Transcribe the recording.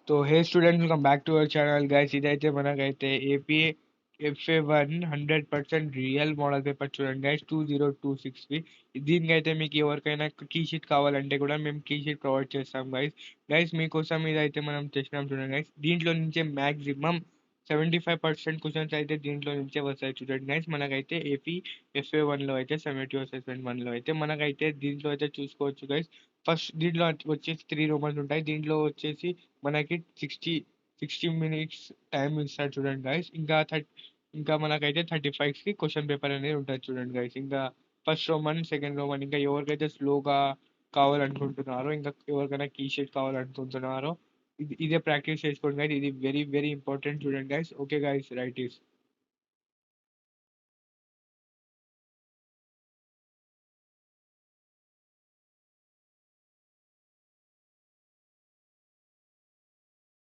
तो hey students, welcome back to our channel guys. ఇదైతే మనకైతే AP FA1 100% real model paper చూడండి guys, 2026వి. దీనికైతే మీకు ఎవరికైనా కీ షీట్ కావాలంటే కూడా మేము కీ షీట్ ప్రొవైడ్ చేస్తాం గైస్. గైస్ మీకోసం ఇదైతే మనం చేసినాం చూడండి గైస్. దీంట్లో నుంచే మ్యాక్సిమం 75% క్వశ్చన్స్ అయితే దీంట్లో నుంచే వస్తాయి చూడండి గైస్. మనకైతే FA1లో అయితే 70 వస్తాయి, FA1లో అయితే మనకైతే దీంట్లో అయితే చూసుకోవచ్చు గైస్. ఫస్ట్ దీంట్లో వచ్చేసి 3 రోమన్స్ ఉంటాయి. దీంట్లో వచ్చేసి మనకి 60 మినిట్స్ టైం ఇస్తారు చూడండి గైస్. ఇంకా మనకైతే 35కి క్వశ్చన్ పేపర్ అనేది ఉంటుంది చూడండి గైస్. ఇంకా ఫస్ట్ రోమన్, సెకండ్ రోమన్, ఇంకా ఎవరికైతే స్లోగా కావాలనుకుంటున్నారో, ఇంకా ఎవరికైనా కీ షీట్ కావాలనుకుంటున్నారో ఇదే ప్రాక్టీస్ చేసుకోండి గైస్. ఇది వెరీ వెరీ ఇంపార్టెంట్ చూడండి guys. Okay guys, right is